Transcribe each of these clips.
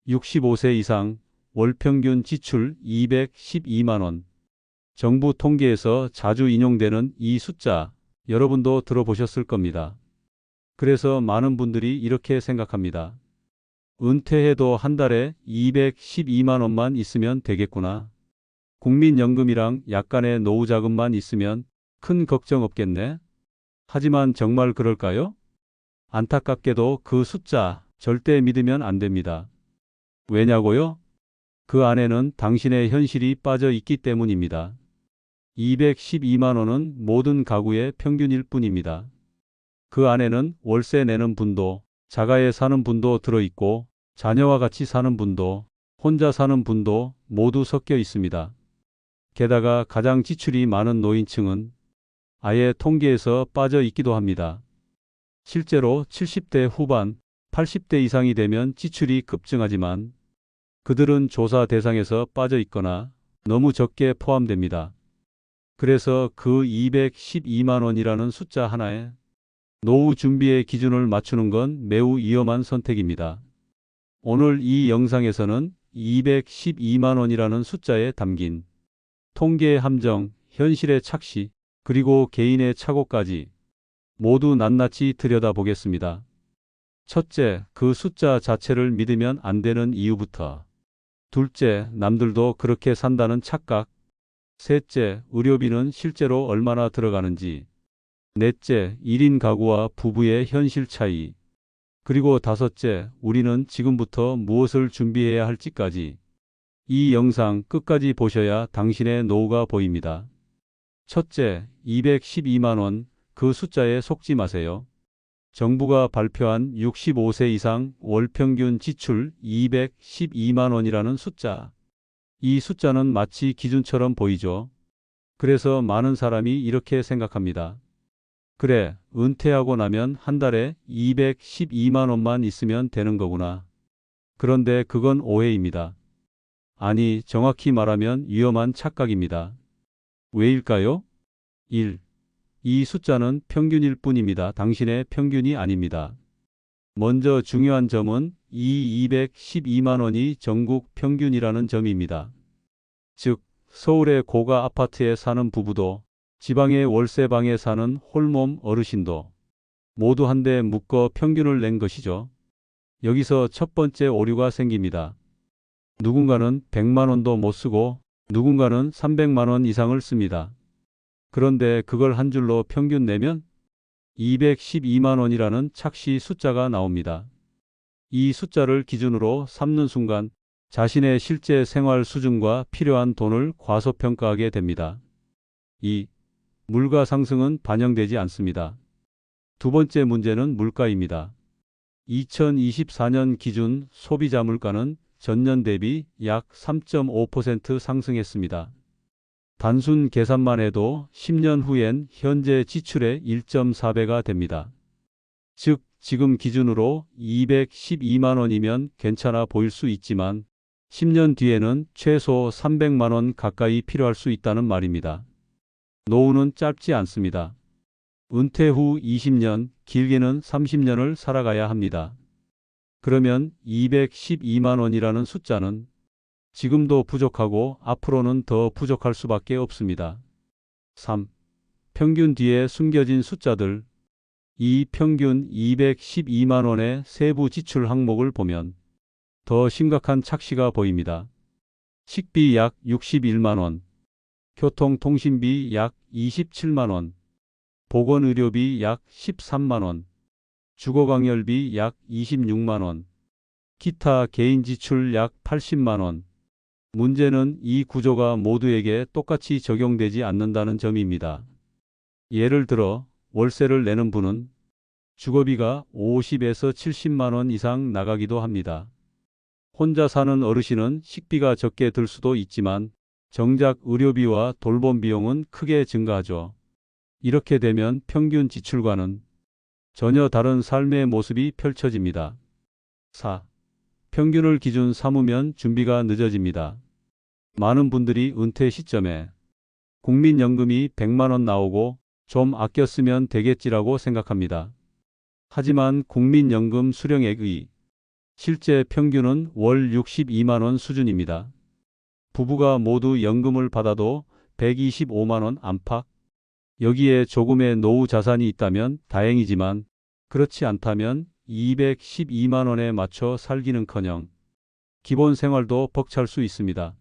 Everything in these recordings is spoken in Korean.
65세 이상 월 평균 지출 212만 원. 정부 통계에서 자주 인용되는 이 숫자 여러분도 들어보셨을 겁니다. 그래서 많은 분들이 이렇게 생각합니다. 은퇴해도 한 달에 212만 원만 있으면 되겠구나. 국민연금이랑 약간의 노후자금만 있으면 큰 걱정 없겠네. 하지만 정말 그럴까요? 안타깝게도 그 숫자 절대 믿으면 안 됩니다. 왜냐고요? 그 안에는 당신의 현실이 빠져 있기 때문입니다. 212만 원은 모든 가구의 평균일 뿐입니다. 그 안에는 월세 내는 분도, 자가에 사는 분도 들어있고, 자녀와 같이 사는 분도, 혼자 사는 분도 모두 섞여 있습니다. 게다가 가장 지출이 많은 노인층은 아예 통계에서 빠져 있기도 합니다. 실제로 70대 후반, 80대 이상이 되면 지출이 급증하지만 그들은 조사 대상에서 빠져 있거나 너무 적게 포함됩니다. 그래서 그 212만 원이라는 숫자 하나에 노후 준비의 기준을 맞추는 건 매우 위험한 선택입니다. 오늘 이 영상에서는 212만 원이라는 숫자에 담긴 통계의 함정, 현실의 착시, 그리고 개인의 착오까지 모두 낱낱이 들여다보겠습니다. 첫째, 그 숫자 자체를 믿으면 안 되는 이유부터. 둘째, 남들도 그렇게 산다는 착각. 셋째, 의료비는 실제로 얼마나 들어가는지. 넷째, 1인 가구와 부부의 현실 차이. 그리고 다섯째, 우리는 지금부터 무엇을 준비해야 할지까지. 이 영상 끝까지 보셔야 당신의 노후가 보입니다. 첫째, 212만 원, 그 숫자에 속지 마세요. 정부가 발표한 65세 이상 월 평균 지출 212만 원이라는 숫자. 이 숫자는 마치 기준처럼 보이죠. 그래서 많은 사람이 이렇게 생각합니다. 그래, 은퇴하고 나면 한 달에 212만 원만 있으면 되는 거구나. 그런데 그건 오해입니다. 아니, 정확히 말하면 위험한 착각입니다. 왜일까요? 1. 이 숫자는 평균일 뿐입니다. 당신의 평균이 아닙니다. 먼저 중요한 점은 이 212만 원이 전국 평균이라는 점입니다. 즉, 서울의 고가 아파트에 사는 부부도 지방의 월세방에 사는 홀몸 어르신도 모두 한데 묶어 평균을 낸 것이죠. 여기서 첫 번째 오류가 생깁니다. 누군가는 100만 원도 못 쓰고 누군가는 300만 원 이상을 씁니다. 그런데 그걸 한 줄로 평균 내면 212만 원이라는 착시 숫자가 나옵니다. 이 숫자를 기준으로 삼는 순간 자신의 실제 생활 수준과 필요한 돈을 과소평가하게 됩니다. 2. 물가 상승은 반영되지 않습니다. 두 번째 문제는 물가입니다. 2024년 기준 소비자 물가는 전년 대비 약 3.5% 상승했습니다. 단순 계산만 해도 10년 후엔 현재 지출의 1.4배가 됩니다. 즉, 지금 기준으로 212만 원이면 괜찮아 보일 수 있지만 10년 뒤에는 최소 300만 원 가까이 필요할 수 있다는 말입니다. 노후는 짧지 않습니다. 은퇴 후 20년, 길게는 30년을 살아가야 합니다. 그러면 212만 원이라는 숫자는 지금도 부족하고 앞으로는 더 부족할 수밖에 없습니다. 3. 평균 뒤에 숨겨진 숫자들. 이 평균 212만 원의 세부 지출 항목을 보면 더 심각한 착시가 보입니다. 식비 약 61만 원, 교통통신비 약 27만 원, 보건의료비 약 13만 원, 주거광열비 약 26만 원, 기타 개인 지출 약 80만 원. 문제는 이 구조가 모두에게 똑같이 적용되지 않는다는 점입니다. 예를 들어 월세를 내는 분은 주거비가 50에서 70만 원 이상 나가기도 합니다. 혼자 사는 어르신은 식비가 적게 들 수도 있지만 정작 의료비와 돌봄 비용은 크게 증가하죠. 이렇게 되면 평균 지출과는 전혀 다른 삶의 모습이 펼쳐집니다. 4. 평균을 기준 삼으면 준비가 늦어집니다. 많은 분들이 은퇴 시점에 국민연금이 100만 원 나오고 좀 아껴 쓰면 되겠지라고 생각합니다. 하지만 국민연금 수령액의 실제 평균은 월 62만 원 수준입니다. 부부가 모두 연금을 받아도 125만 원 안팎. 여기에 조금의 노후 자산이 있다면 다행이지만 그렇지 않다면 212만 원에 맞춰 살기는커녕 기본 생활도 벅찰 수 있습니다.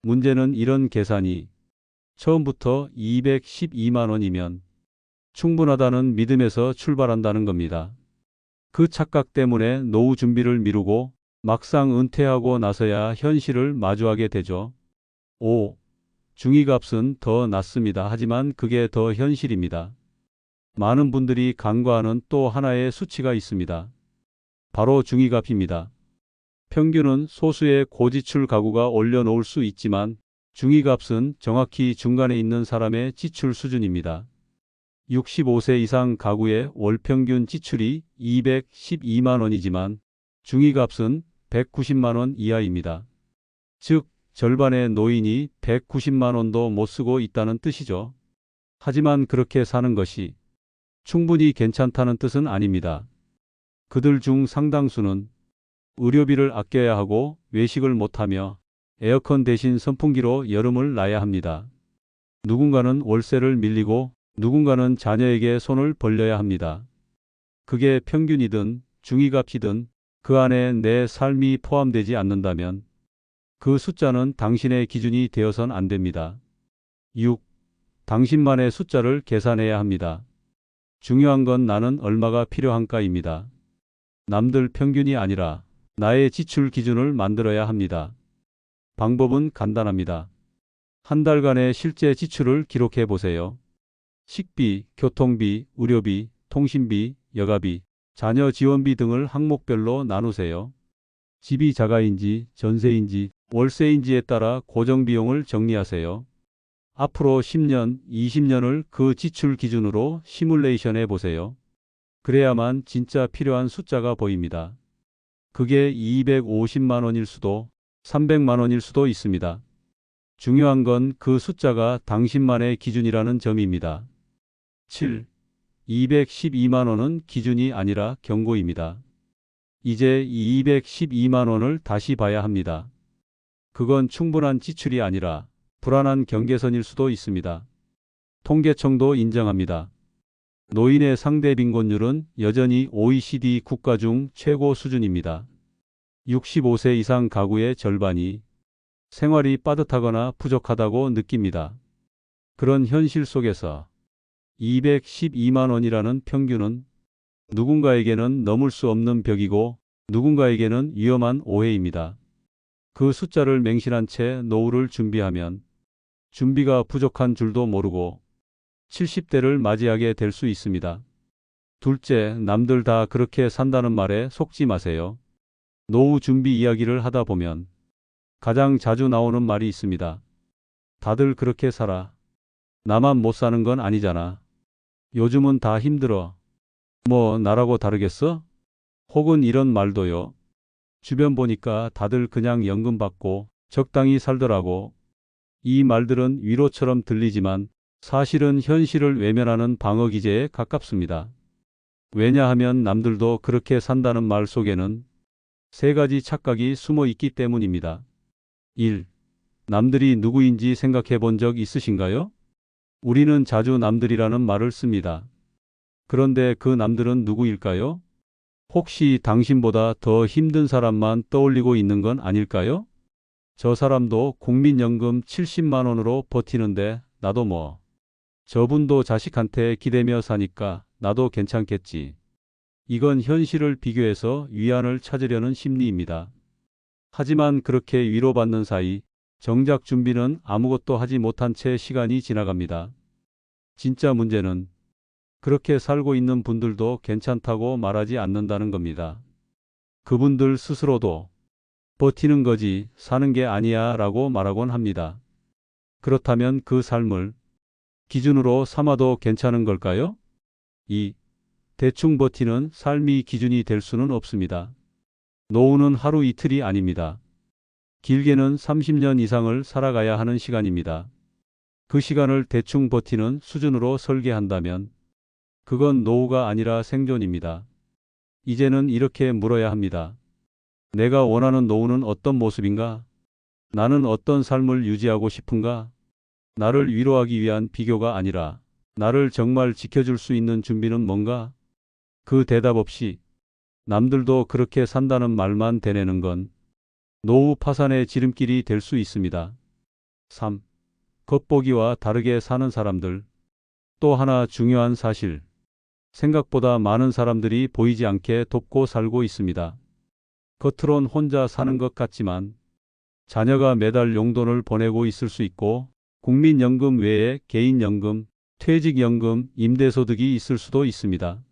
문제는 이런 계산이 처음부터 212만 원이면 충분하다는 믿음에서 출발한다는 겁니다. 그 착각 때문에 노후 준비를 미루고 막상 은퇴하고 나서야 현실을 마주하게 되죠. 5. 중위값은 더 낮습니다. 하지만 그게 더 현실입니다. 많은 분들이 간과하는 또 하나의 수치가 있습니다. 바로 중위값입니다. 평균은 소수의 고지출 가구가 올려놓을 수 있지만 중위값은 정확히 중간에 있는 사람의 지출 수준입니다. 65세 이상 가구의 월평균 지출이 212만 원이지만 중위값은 190만 원 이하입니다. 즉, 절반의 노인이 190만 원도 못 쓰고 있다는 뜻이죠. 하지만 그렇게 사는 것이 충분히 괜찮다는 뜻은 아닙니다. 그들 중 상당수는 의료비를 아껴야 하고 외식을 못하며 에어컨 대신 선풍기로 여름을 나야 합니다. 누군가는 월세를 밀리고 누군가는 자녀에게 손을 벌려야 합니다. 그게 평균이든 중위값이든 그 안에 내 삶이 포함되지 않는다면 그 숫자는 당신의 기준이 되어선 안 됩니다. 6. 당신만의 숫자를 계산해야 합니다. 중요한 건 나는 얼마가 필요한가입니다. 남들 평균이 아니라 나의 지출 기준을 만들어야 합니다. 방법은 간단합니다. 한 달간의 실제 지출을 기록해 보세요. 식비, 교통비, 의료비, 통신비, 여가비, 자녀 지원비 등을 항목별로 나누세요. 집이 자가인지 전세인지 월세인지에 따라 고정비용을 정리하세요. 앞으로 10년, 20년을 그 지출 기준으로 시뮬레이션 해보세요. 그래야만 진짜 필요한 숫자가 보입니다. 그게 250만 원일 수도 300만 원일 수도 있습니다. 중요한 건 그 숫자가 당신만의 기준이라는 점입니다. 7. 212만 원은 기준이 아니라 경고입니다. 이제 212만 원을 다시 봐야 합니다. 그건 충분한 지출이 아니라 불안한 경계선일 수도 있습니다. 통계청도 인정합니다. 노인의 상대 빈곤율은 여전히 OECD 국가 중 최고 수준입니다. 65세 이상 가구의 절반이 생활이 빠듯하거나 부족하다고 느낍니다. 그런 현실 속에서 212만 원이라는 평균은 누군가에게는 넘을 수 없는 벽이고 누군가에게는 위험한 오해입니다. 그 숫자를 맹신한 채 노후를 준비하면 준비가 부족한 줄도 모르고 70대를 맞이하게 될 수 있습니다. 둘째, 남들 다 그렇게 산다는 말에 속지 마세요. 노후 준비 이야기를 하다 보면 가장 자주 나오는 말이 있습니다. 다들 그렇게 살아. 나만 못 사는 건 아니잖아. 요즘은 다 힘들어. 뭐 나라고 다르겠어? 혹은 이런 말도요. 주변 보니까 다들 그냥 연금 받고 적당히 살더라고. 이 말들은 위로처럼 들리지만 사실은 현실을 외면하는 방어 기제에 가깝습니다. 왜냐하면 남들도 그렇게 산다는 말 속에는 세 가지 착각이 숨어 있기 때문입니다. 1. 남들이 누구인지 생각해 본 적 있으신가요? 우리는 자주 남들이라는 말을 씁니다. 그런데 그 남들은 누구일까요? 혹시 당신보다 더 힘든 사람만 떠올리고 있는 건 아닐까요? 저 사람도 국민연금 70만 원으로 버티는데 나도 뭐. 저분도 자식한테 기대며 사니까 나도 괜찮겠지. 이건 현실을 비교해서 위안을 찾으려는 심리입니다. 하지만 그렇게 위로받는 사이 정작 준비는 아무것도 하지 못한 채 시간이 지나갑니다. 진짜 문제는 그렇게 살고 있는 분들도 괜찮다고 말하지 않는다는 겁니다. 그분들 스스로도 버티는 거지 사는 게 아니야 라고 말하곤 합니다. 그렇다면 그 삶을 기준으로 삼아도 괜찮은 걸까요? 2. 대충 버티는 삶이 기준이 될 수는 없습니다. 노후는 하루 이틀이 아닙니다. 길게는 30년 이상을 살아가야 하는 시간입니다. 그 시간을 대충 버티는 수준으로 설계한다면 그건 노후가 아니라 생존입니다. 이제는 이렇게 물어야 합니다. 내가 원하는 노후는 어떤 모습인가? 나는 어떤 삶을 유지하고 싶은가? 나를 위로하기 위한 비교가 아니라 나를 정말 지켜줄 수 있는 준비는 뭔가? 그 대답 없이 남들도 그렇게 산다는 말만 되뇌는 건 노후 파산의 지름길이 될 수 있습니다. 3. 겉보기와 다르게 사는 사람들. 또 하나 중요한 사실. 생각보다 많은 사람들이 보이지 않게 돕고 살고 있습니다. 겉으론 혼자 사는 것 같지만 자녀가 매달 용돈을 보내고 있을 수 있고 국민연금 외에 개인연금, 퇴직연금, 임대소득이 있을 수도 있습니다.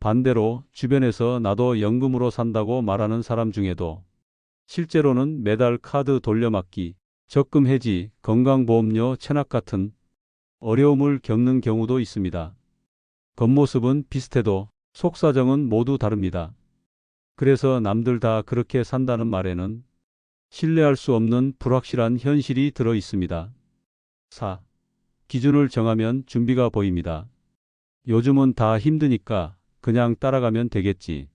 반대로 주변에서 나도 연금으로 산다고 말하는 사람 중에도 실제로는 매달 카드 돌려막기, 적금 해지, 건강보험료 체납 같은 어려움을 겪는 경우도 있습니다. 겉모습은 비슷해도 속사정은 모두 다릅니다. 그래서 남들 다 그렇게 산다는 말에는 신뢰할 수 없는 불확실한 현실이 들어 있습니다. 4. 기준을 정하면 준비가 보입니다. 요즘은 다 힘드니까 그냥 따라가면 되겠지.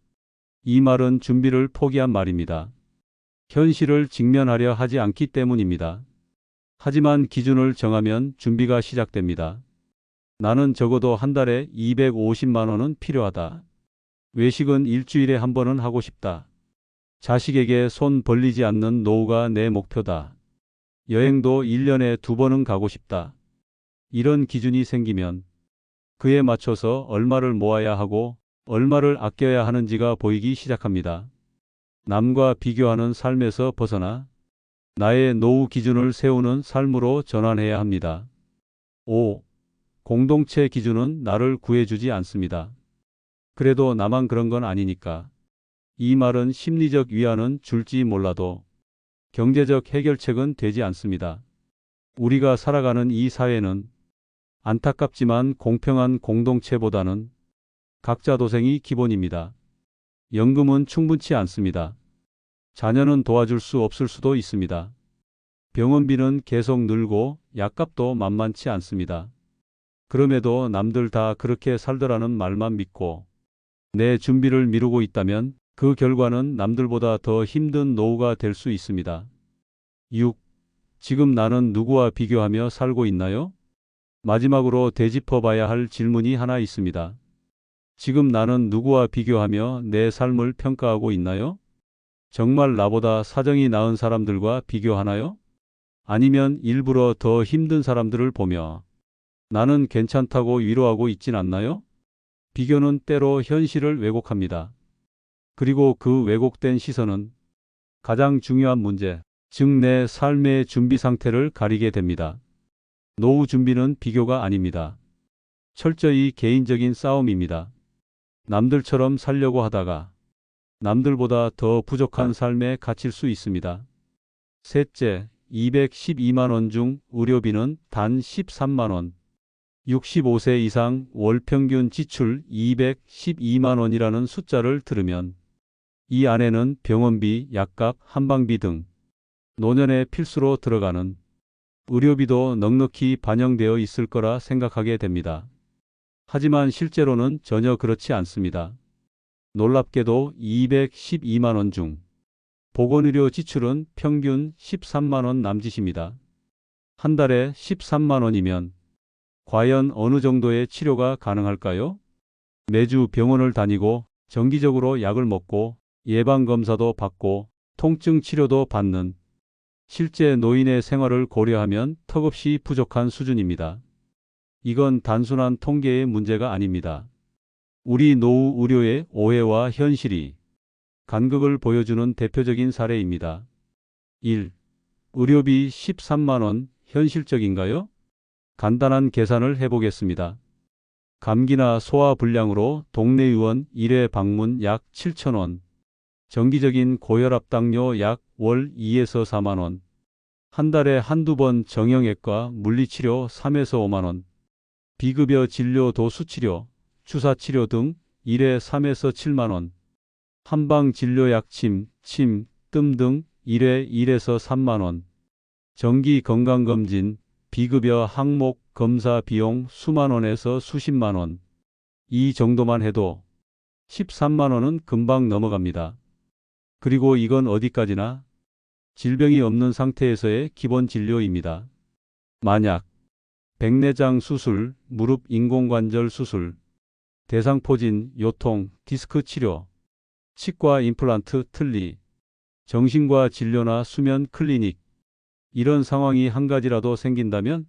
이 말은 준비를 포기한 말입니다. 현실을 직면하려 하지 않기 때문입니다. 하지만 기준을 정하면 준비가 시작됩니다. 나는 적어도 한 달에 250만 원은 필요하다. 외식은 일주일에 한 번은 하고 싶다. 자식에게 손 벌리지 않는 노후가 내 목표다. 여행도 1년에 2번은 가고 싶다. 이런 기준이 생기면 그에 맞춰서 얼마를 모아야 하고 얼마를 아껴야 하는지가 보이기 시작합니다. 남과 비교하는 삶에서 벗어나 나의 노후 기준을 세우는 삶으로 전환해야 합니다. 5. 공동체 기준은 나를 구해주지 않습니다. 그래도 나만 그런 건 아니니까. 이 말은 심리적 위안은 줄지 몰라도 경제적 해결책은 되지 않습니다. 우리가 살아가는 이 사회는 안타깝지만 공평한 공동체보다는 각자 도생이 기본입니다. 연금은 충분치 않습니다. 자녀는 도와줄 수 없을 수도 있습니다. 병원비는 계속 늘고 약값도 만만치 않습니다. 그럼에도 남들 다 그렇게 살더라는 말만 믿고 내 준비를 미루고 있다면 그 결과는 남들보다 더 힘든 노후가 될 수 있습니다. 6. 지금 나는 누구와 비교하며 살고 있나요? 마지막으로 되짚어 봐야 할 질문이 하나 있습니다. 지금 나는 누구와 비교하며 내 삶을 평가하고 있나요? 정말 나보다 사정이 나은 사람들과 비교하나요? 아니면 일부러 더 힘든 사람들을 보며 나는 괜찮다고 위로하고 있진 않나요? 비교는 때로 현실을 왜곡합니다. 그리고 그 왜곡된 시선은 가장 중요한 문제, 즉 내 삶의 준비 상태를 가리게 됩니다. 노후 준비는 비교가 아닙니다. 철저히 개인적인 싸움입니다. 남들처럼 살려고 하다가 남들보다 더 부족한 삶에 갇힐 수 있습니다. 셋째, 212만 원 중 의료비는 단 13만 원. 65세 이상 월 평균 지출 212만 원이라는 숫자를 들으면 이 안에는 병원비, 약값, 한방비 등 노년의 필수로 들어가는 의료비도 넉넉히 반영되어 있을 거라 생각하게 됩니다. 하지만 실제로는 전혀 그렇지 않습니다. 놀랍게도 212만 원 중 보건의료 지출은 평균 13만 원 남짓입니다. 한 달에 13만 원이면 과연 어느 정도의 치료가 가능할까요? 매주 병원을 다니고 정기적으로 약을 먹고 예방검사도 받고 통증 치료도 받는 실제 노인의 생활을 고려하면 턱없이 부족한 수준입니다. 이건 단순한 통계의 문제가 아닙니다. 우리 노후 의료의 오해와 현실이 간극을 보여주는 대표적인 사례입니다. 1. 의료비 13만 원 현실적인가요? 간단한 계산을 해보겠습니다. 감기나 소화불량으로 동네 의원 1회 방문 약 7천 원. 정기적인 고혈압 당뇨 약 월 2에서 4만 원. 한 달에 한두 번 정형외과 물리치료 3에서 5만 원. 비급여 진료 도수치료, 주사치료 등 1회 3에서 7만 원. 한방진료 약침, 침, 뜸 등 1회 1에서 3만 원. 정기 건강검진, 비급여 항목 검사 비용 수만 원에서 수십만 원. 이 정도만 해도 13만 원은 금방 넘어갑니다. 그리고 이건 어디까지나 질병이 없는 상태에서의 기본 진료입니다. 만약 백내장 수술, 무릎 인공관절 수술, 대상포진, 요통, 디스크 치료, 치과 임플란트 틀니, 정신과 진료나 수면 클리닉, 이런 상황이 한 가지라도 생긴다면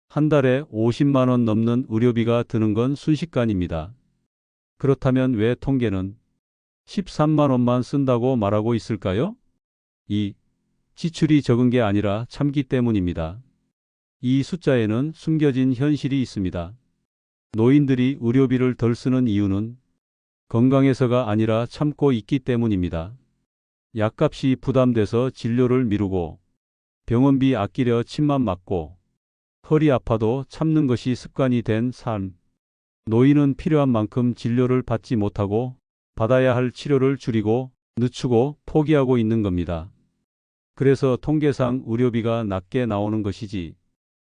한 달에 50만 원 넘는 의료비가 드는 건 순식간입니다. 그렇다면 왜 통계는 13만 원만 쓴다고 말하고 있을까요? 이 지출이 적은 게 아니라 참기 때문입니다. 이 숫자에는 숨겨진 현실이 있습니다. 노인들이 의료비를 덜 쓰는 이유는 건강해서가 아니라 참고 있기 때문입니다. 약값이 부담돼서 진료를 미루고 병원비 아끼려 침만 맞고 허리 아파도 참는 것이 습관이 된 삶. 노인은 필요한 만큼 진료를 받지 못하고 받아야 할 치료를 줄이고 늦추고 포기하고 있는 겁니다. 그래서 통계상 의료비가 낮게 나오는 것이지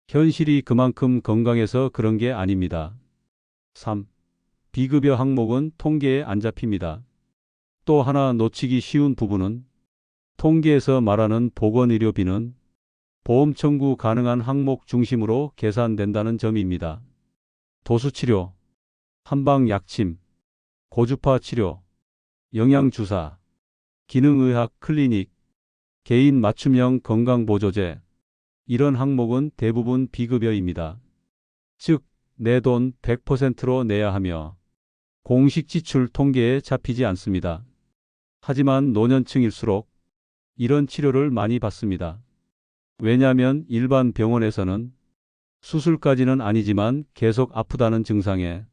현실이 그만큼 건강해서 그런 게 아닙니다. 3. 비급여 항목은 통계에 안 잡힙니다. 또 하나 놓치기 쉬운 부분은 통계에서 말하는 보건의료비는 보험 청구 가능한 항목 중심으로 계산된다는 점입니다. 도수치료, 한방약침, 고주파 치료, 영양주사, 기능의학 클리닉, 개인 맞춤형 건강보조제, 이런 항목은 대부분 비급여입니다. 즉, 내 돈 100%로 내야 하며 공식 지출 통계에 잡히지 않습니다. 하지만 노년층일수록 이런 치료를 많이 받습니다. 왜냐하면 일반 병원에서는 수술까지는 아니지만 계속 아프다는 증상에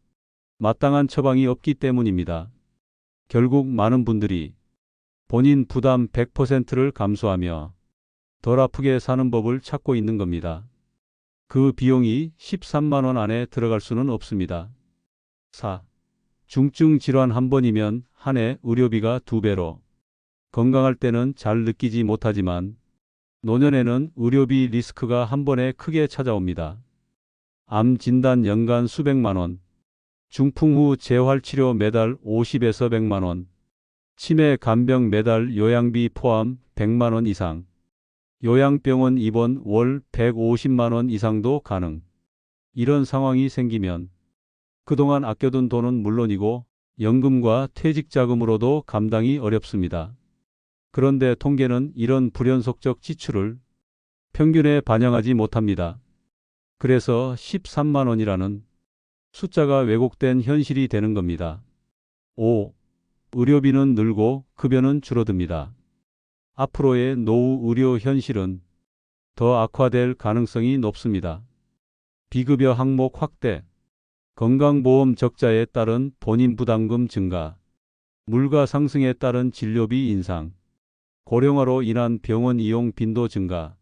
마땅한 처방이 없기 때문입니다. 결국 많은 분들이 본인 부담 100%를 감수하며 덜 아프게 사는 법을 찾고 있는 겁니다. 그 비용이 13만 원 안에 들어갈 수는 없습니다. 4. 중증 질환 한 번이면 한 해 의료비가 2배로. 건강할 때는 잘 느끼지 못하지만 노년에는 의료비 리스크가 한 번에 크게 찾아옵니다. 암 진단 연간 수백만 원, 중풍 후 재활치료 매달 50에서 100만 원, 치매 간병 매달 요양비 포함 100만 원 이상, 요양병원 입원 월 150만 원 이상도 가능. 이런 상황이 생기면 그동안 아껴둔 돈은 물론이고 연금과 퇴직자금으로도 감당이 어렵습니다. 그런데 통계는 이런 불연속적 지출을 평균에 반영하지 못합니다. 그래서 13만 원이라는 숫자가 왜곡된 현실이 되는 겁니다. 5. 의료비는 늘고 급여는 줄어듭니다. 앞으로의 노후 의료 현실은 더 악화될 가능성이 높습니다. 비급여 항목 확대, 건강보험 적자에 따른 본인 부담금 증가, 물가 상승에 따른 진료비 인상, 고령화로 인한 병원 이용 빈도 증가,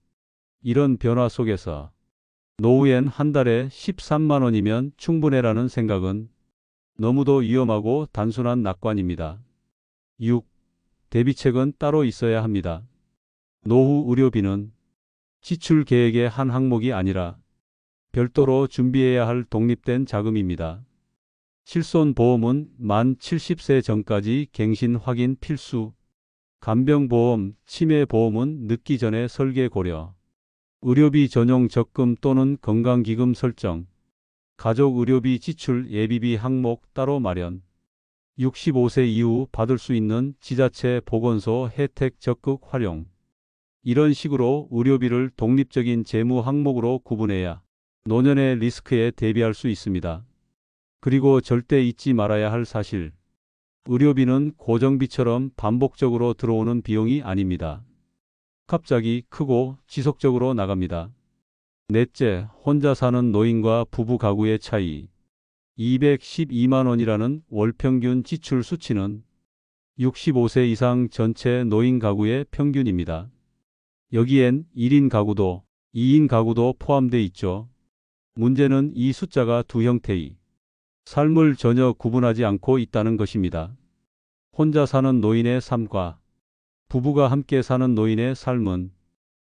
이런 변화 속에서 노후엔 한 달에 13만 원이면 충분해라는 생각은 너무도 위험하고 단순한 낙관입니다. 6. 대비책은 따로 있어야 합니다. 노후 의료비는 지출 계획의 한 항목이 아니라 별도로 준비해야 할 독립된 자금입니다. 실손보험은 만 70세 전까지 갱신 확인 필수, 간병보험, 치매보험은 늦기 전에 설계 고려, 의료비 전용 적금 또는 건강기금 설정, 가족의료비 지출 예비비 항목 따로 마련, 65세 이후 받을 수 있는 지자체 보건소 혜택 적극 활용. 이런 식으로 의료비를 독립적인 재무 항목으로 구분해야 노년의 리스크에 대비할 수 있습니다. 그리고 절대 잊지 말아야 할 사실. 의료비는 고정비처럼 반복적으로 들어오는 비용이 아닙니다. 갑자기 크고 지속적으로 나갑니다. 넷째, 혼자 사는 노인과 부부 가구의 차이. 212만 원이라는 월평균 지출 수치는 65세 이상 전체 노인 가구의 평균입니다. 여기엔 1인 가구도 2인 가구도 포함돼 있죠. 문제는 이 숫자가 두 형태의 삶을 전혀 구분하지 않고 있다는 것입니다. 혼자 사는 노인의 삶과 부부가 함께 사는 노인의 삶은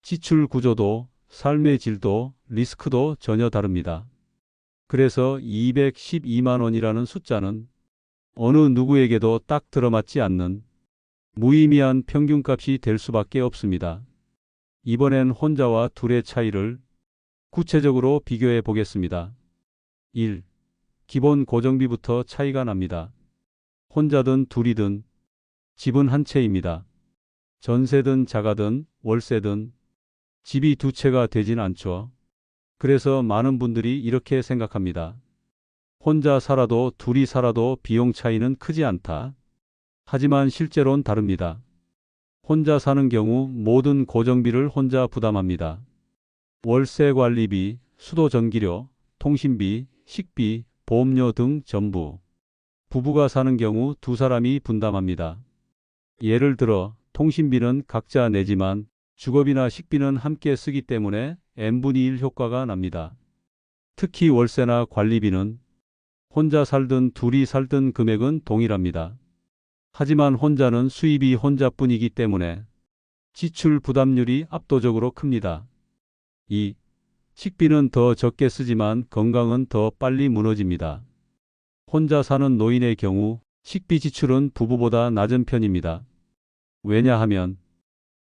지출 구조도 삶의 질도 리스크도 전혀 다릅니다. 그래서 212만 원이라는 숫자는 어느 누구에게도 딱 들어맞지 않는 무의미한 평균값이 될 수밖에 없습니다. 이번엔 혼자와 둘의 차이를 구체적으로 비교해 보겠습니다. 1. 기본 고정비부터 차이가 납니다. 혼자든 둘이든 집은 한 채입니다. 전세든 자가든 월세든 집이 두 채가 되진 않죠. 그래서 많은 분들이 이렇게 생각합니다. 혼자 살아도 둘이 살아도 비용 차이는 크지 않다. 하지만 실제로는 다릅니다. 혼자 사는 경우 모든 고정비를 혼자 부담합니다. 월세 관리비, 수도 전기료, 통신비, 식비, 보험료 등 전부. 부부가 사는 경우 두 사람이 분담합니다. 예를 들어 통신비는 각자 내지만 주거비나 식비는 함께 쓰기 때문에 n분의 1 효과가 납니다. 특히 월세나 관리비는 혼자 살든 둘이 살든 금액은 동일합니다. 하지만 혼자는 수입이 혼자뿐이기 때문에 지출 부담률이 압도적으로 큽니다. 2. 식비는 더 적게 쓰지만 건강은 더 빨리 무너집니다. 혼자 사는 노인의 경우 식비 지출은 부부보다 낮은 편입니다. 왜냐하면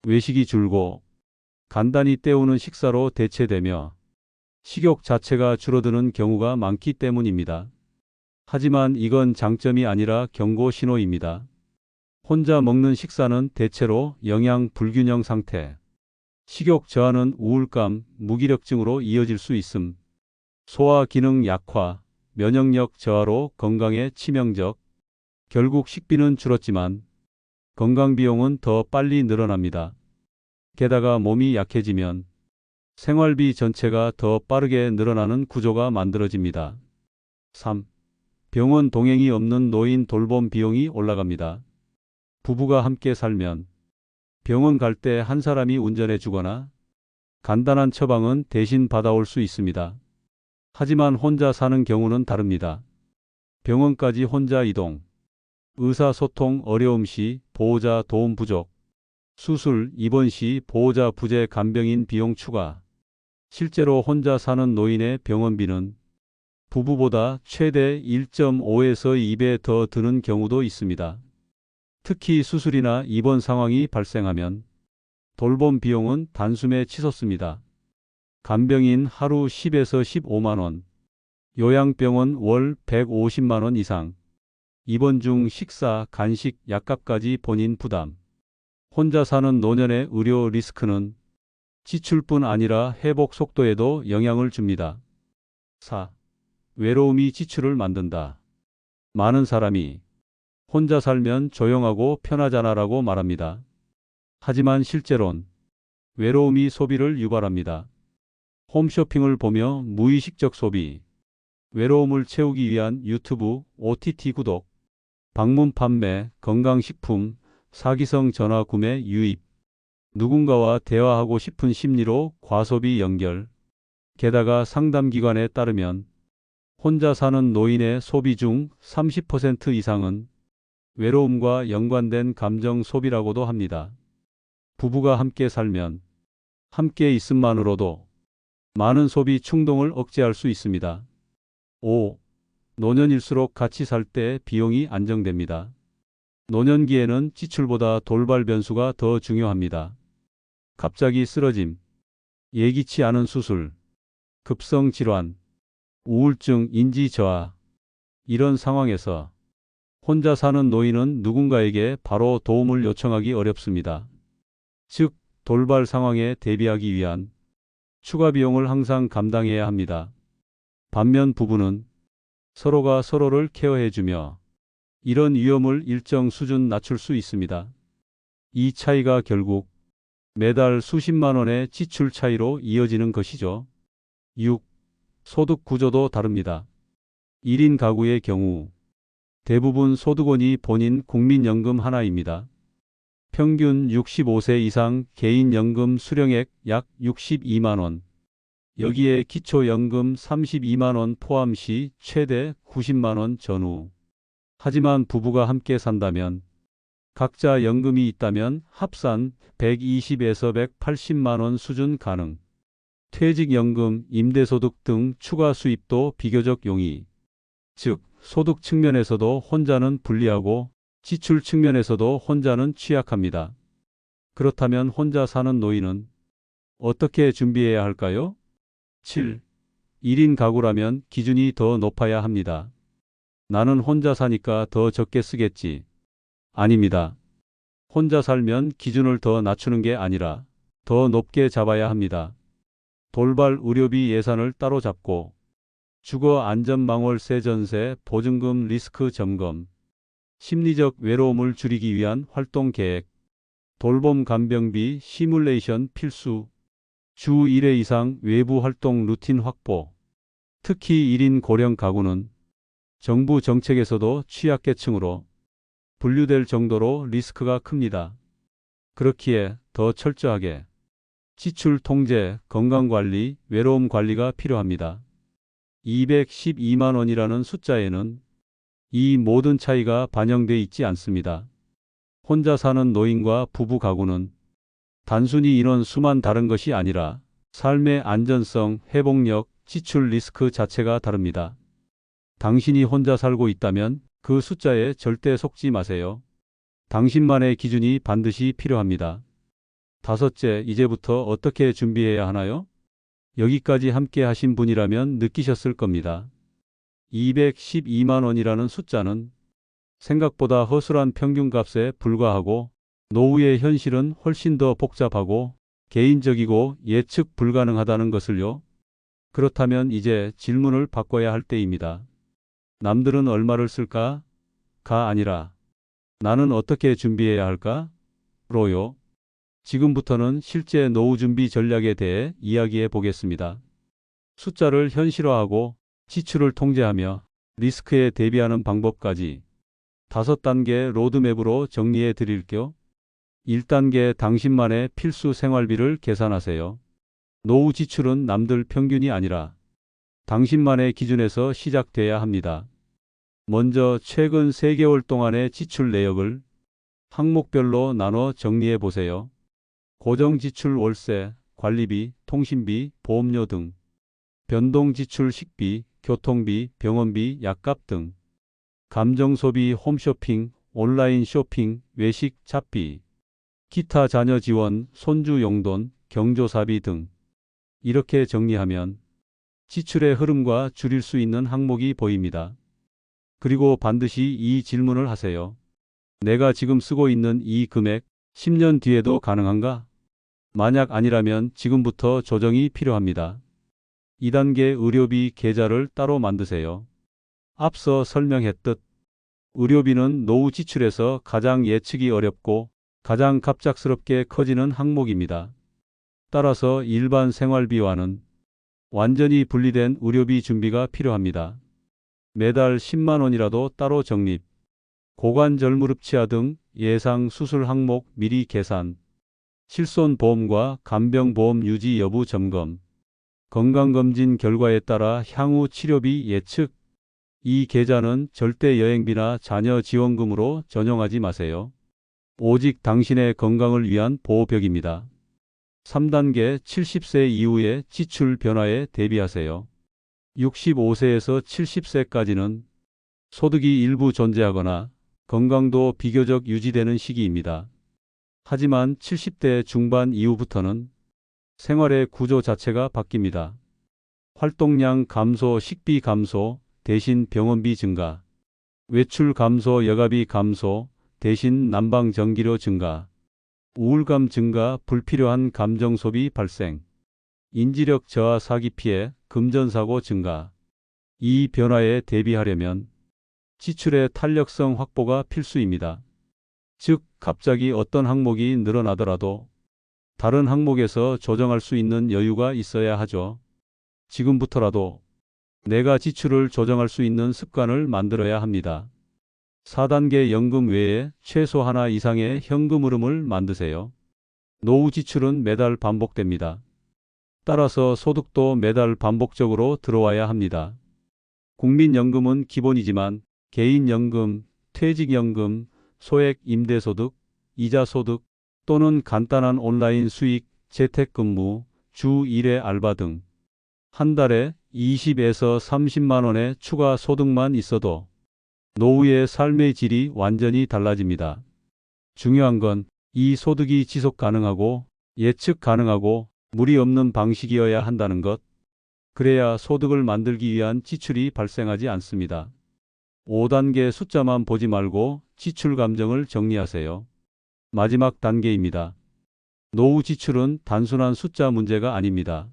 외식이 줄고 간단히 때우는 식사로 대체되며 식욕 자체가 줄어드는 경우가 많기 때문입니다. 하지만 이건 장점이 아니라 경고 신호입니다. 혼자 먹는 식사는 대체로 영양 불균형 상태, 식욕 저하는 우울감, 무기력증으로 이어질 수 있음. 소화 기능 약화, 면역력 저하로 건강에 치명적. 결국 식비는 줄었지만 건강 비용은 더 빨리 늘어납니다. 게다가 몸이 약해지면 생활비 전체가 더 빠르게 늘어나는 구조가 만들어집니다. 3. 병원 동행이 없는 노인 돌봄 비용이 올라갑니다. 부부가 함께 살면 병원 갈 때 한 사람이 운전해 주거나 간단한 처방은 대신 받아올 수 있습니다. 하지만 혼자 사는 경우는 다릅니다. 병원까지 혼자 이동, 의사소통 어려움 시 보호자 도움 부족, 수술, 입원 시 보호자 부재 간병인 비용 추가. 실제로 혼자 사는 노인의 병원비는 부부보다 최대 1.5에서 2배 더 드는 경우도 있습니다. 특히 수술이나 입원 상황이 발생하면 돌봄 비용은 단숨에 치솟습니다. 간병인 하루 10에서 15만 원, 요양병원 월 150만 원 이상, 입원 중 식사, 간식, 약값까지 본인 부담. 혼자 사는 노년의 의료 리스크는 지출뿐 아니라 회복 속도에도 영향을 줍니다. 4. 외로움이 지출을 만든다. 많은 사람이 혼자 살면 조용하고 편하잖아라고 말합니다. 하지만 실제론 외로움이 소비를 유발합니다. 홈쇼핑을 보며 무의식적 소비, 외로움을 채우기 위한 유튜브, OTT 구독, 방문 판매, 건강식품, 사기성 전화 구매 유입, 누군가와 대화하고 싶은 심리로 과소비 연결. 게다가 상담기관에 따르면 혼자 사는 노인의 소비 중 30% 이상은 외로움과 연관된 감정 소비라고도 합니다. 부부가 함께 살면 함께 있음만으로도 많은 소비 충동을 억제할 수 있습니다. 5. 노년일수록 같이 살 때 비용이 안정됩니다. 노년기에는 지출보다 돌발 변수가 더 중요합니다. 갑자기 쓰러짐, 예기치 않은 수술, 급성 질환, 우울증, 인지 저하. 이런 상황에서 혼자 사는 노인은 누군가에게 바로 도움을 요청하기 어렵습니다. 즉, 돌발 상황에 대비하기 위한 추가 비용을 항상 감당해야 합니다. 반면 부부는 서로가 서로를 케어해주며 이런 위험을 일정 수준 낮출 수 있습니다. 이 차이가 결국 매달 수십만 원의 지출 차이로 이어지는 것이죠. 6. 소득 구조도 다릅니다. 1인 가구의 경우 대부분 소득원이 본인 국민연금 하나입니다. 평균 65세 이상 개인연금 수령액 약 62만 원. 여기에 기초연금 32만 원 포함 시 최대 90만 원 전후. 하지만 부부가 함께 산다면 각자 연금이 있다면 합산 120에서 180만 원 수준 가능. 퇴직연금, 임대소득 등 추가 수입도 비교적 용이. 즉, 소득 측면에서도 혼자는 불리하고 지출 측면에서도 혼자는 취약합니다. 그렇다면 혼자 사는 노인은 어떻게 준비해야 할까요? 7. 1인 가구라면 기준이 더 높아야 합니다. 나는 혼자 사니까 더 적게 쓰겠지. 아닙니다. 혼자 살면 기준을 더 낮추는 게 아니라 더 높게 잡아야 합니다. 돌발 의료비 예산을 따로 잡고 주거 안전망월세 전세 보증금 리스크 점검, 심리적 외로움을 줄이기 위한 활동 계획, 돌봄 간병비 시뮬레이션 필수, 주 1회 이상 외부 활동 루틴 확보. 특히 1인 고령 가구는 정부 정책에서도 취약계층으로 분류될 정도로 리스크가 큽니다. 그렇기에 더 철저하게 지출 통제, 건강관리, 외로움 관리가 필요합니다. 212만 원이라는 숫자에는 이 모든 차이가 반영돼 있지 않습니다. 혼자 사는 노인과 부부 가구는 단순히 인원 수만 다른 것이 아니라 삶의 안전성, 회복력, 지출 리스크 자체가 다릅니다. 당신이 혼자 살고 있다면 그 숫자에 절대 속지 마세요. 당신만의 기준이 반드시 필요합니다. 5째, 이제부터 어떻게 준비해야 하나요? 여기까지 함께 하신 분이라면 느끼셨을 겁니다. 212만 원이라는 숫자는 생각보다 허술한 평균값에 불과하고 노후의 현실은 훨씬 더 복잡하고 개인적이고 예측 불가능하다는 것을요. 그렇다면 이제 질문을 바꿔야 할 때입니다. 남들은 얼마를 쓸까? 가 아니라 나는 어떻게 준비해야 할까? 로요. 지금부터는 실제 노후 준비 전략에 대해 이야기해 보겠습니다. 숫자를 현실화하고 지출을 통제하며 리스크에 대비하는 방법까지 5단계 로드맵으로 정리해 드릴게요. 1단계 당신만의 필수 생활비를 계산하세요. 노후 지출은 남들 평균이 아니라 당신만의 기준에서 시작돼야 합니다. 먼저 최근 3개월 동안의 지출 내역을 항목별로 나눠 정리해 보세요. 고정지출 월세, 관리비, 통신비, 보험료 등, 변동지출 식비, 교통비, 병원비, 약값 등, 감정소비, 홈쇼핑, 온라인 쇼핑, 외식, 잡비, 기타 자녀 지원, 손주 용돈, 경조사비 등. 이렇게 정리하면 지출의 흐름과 줄일 수 있는 항목이 보입니다. 그리고 반드시 이 질문을 하세요. 내가 지금 쓰고 있는 이 금액 10년 뒤에도 가능한가? 만약 아니라면 지금부터 조정이 필요합니다. 2단계 의료비 계좌를 따로 만드세요. 앞서 설명했듯 의료비는 노후 지출에서 가장 예측이 어렵고 가장 갑작스럽게 커지는 항목입니다. 따라서 일반 생활비와는 완전히 분리된 의료비 준비가 필요합니다. 매달 10만 원이라도 따로 적립. 고관절 무릎 치아 등 예상 수술 항목 미리 계산. 실손보험과 간병보험 유지 여부 점검. 건강검진 결과에 따라 향후 치료비 예측. 이 계좌는 절대 여행비나 자녀 지원금으로 전용하지 마세요. 오직 당신의 건강을 위한 보호벽입니다. 3단계 70세 이후의 지출 변화에 대비하세요. 65세에서 70세까지는 소득이 일부 존재하거나 건강도 비교적 유지되는 시기입니다. 하지만 70대 중반 이후부터는 생활의 구조 자체가 바뀝니다. 활동량 감소, 식비 감소, 대신 병원비 증가. 외출 감소, 여가비 감소, 대신 난방 전기료 증가. 우울감 증가, 불필요한 감정 소비 발생. 인지력 저하, 사기 피해, 금전사고 증가. 이 변화에 대비하려면 지출의 탄력성 확보가 필수입니다. 즉, 갑자기 어떤 항목이 늘어나더라도 다른 항목에서 조정할 수 있는 여유가 있어야 하죠. 지금부터라도 내가 지출을 조정할 수 있는 습관을 만들어야 합니다. 4단계 연금 외에 최소 하나 이상의 현금 흐름을 만드세요. 노후 지출은 매달 반복됩니다. 따라서 소득도 매달 반복적으로 들어와야 합니다. 국민연금은 기본이지만 개인연금, 퇴직연금, 소액 임대소득, 이자소득 또는 간단한 온라인 수익, 재택근무, 주 1회 알바 등 한 달에 20에서 30만 원의 추가 소득만 있어도 노후의 삶의 질이 완전히 달라집니다. 중요한 건 이 소득이 지속 가능하고 예측 가능하고 무리 없는 방식이어야 한다는 것. 그래야 소득을 만들기 위한 지출이 발생하지 않습니다. 5단계 숫자만 보지 말고 지출 감정을 정리하세요. 마지막 단계입니다. 노후 지출은 단순한 숫자 문제가 아닙니다.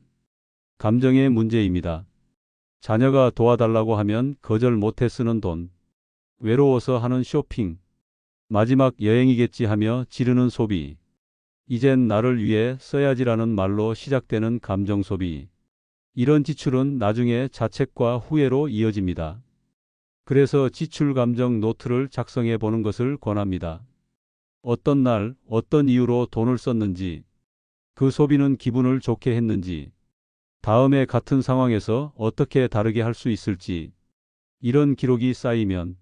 감정의 문제입니다. 자녀가 도와달라고 하면 거절 못해 쓰는 돈, 외로워서 하는 쇼핑, 마지막 여행이겠지 하며 지르는 소비, 이젠 나를 위해 써야지라는 말로 시작되는 감정 소비. 이런 지출은 나중에 자책과 후회로 이어집니다. 그래서 지출 감정 노트를 작성해 보는 것을 권합니다. 어떤 날, 어떤 이유로 돈을 썼는지, 그 소비는 기분을 좋게 했는지, 다음에 같은 상황에서 어떻게 다르게 할 수 있을지, 이런 기록이 쌓이면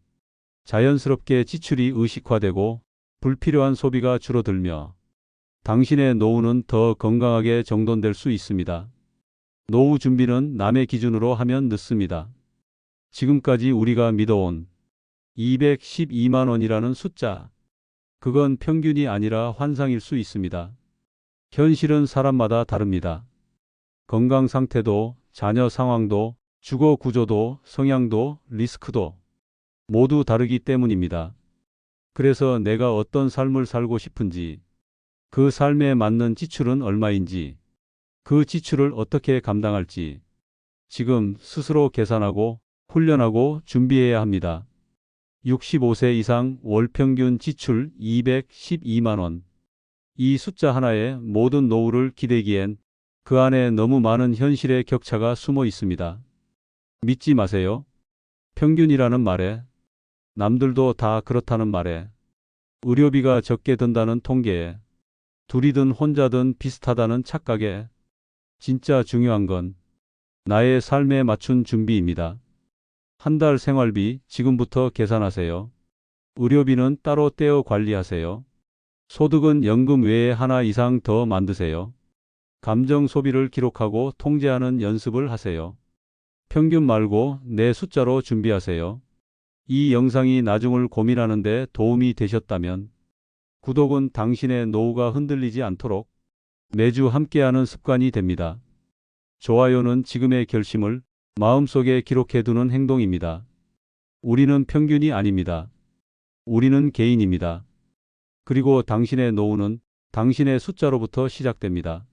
자연스럽게 지출이 의식화되고 불필요한 소비가 줄어들며 당신의 노후는 더 건강하게 정돈될 수 있습니다. 노후 준비는 남의 기준으로 하면 늦습니다. 지금까지 우리가 믿어온 212만 원이라는 숫자, 그건 평균이 아니라 환상일 수 있습니다. 현실은 사람마다 다릅니다. 건강 상태도, 자녀 상황도, 주거 구조도, 성향도, 리스크도 모두 다르기 때문입니다. 그래서 내가 어떤 삶을 살고 싶은지, 그 삶에 맞는 지출은 얼마인지, 그 지출을 어떻게 감당할지 지금 스스로 계산하고 훈련하고 준비해야 합니다. 65세 이상 월평균 지출 212만 원. 이 숫자 하나에 모든 노후를 기대기엔 그 안에 너무 많은 현실의 격차가 숨어 있습니다. 믿지 마세요. 평균이라는 말에, 남들도 다 그렇다는 말에, 의료비가 적게 든다는 통계에, 둘이든 혼자든 비슷하다는 착각에, 진짜 중요한 건 나의 삶에 맞춘 준비입니다. 한 달 생활비 지금부터 계산하세요. 의료비는 따로 떼어 관리하세요. 소득은 연금 외에 하나 이상 더 만드세요. 감정 소비를 기록하고 통제하는 연습을 하세요. 평균 말고 내 숫자로 준비하세요. 이 영상이 나중을 고민하는 데 도움이 되셨다면 구독은 당신의 노후가 흔들리지 않도록 매주 함께하는 습관이 됩니다. 좋아요는 지금의 결심을 마음속에 기록해두는 행동입니다. 우리는 평균이 아닙니다. 우리는 개인입니다. 그리고 당신의 노후는 당신의 숫자로부터 시작됩니다.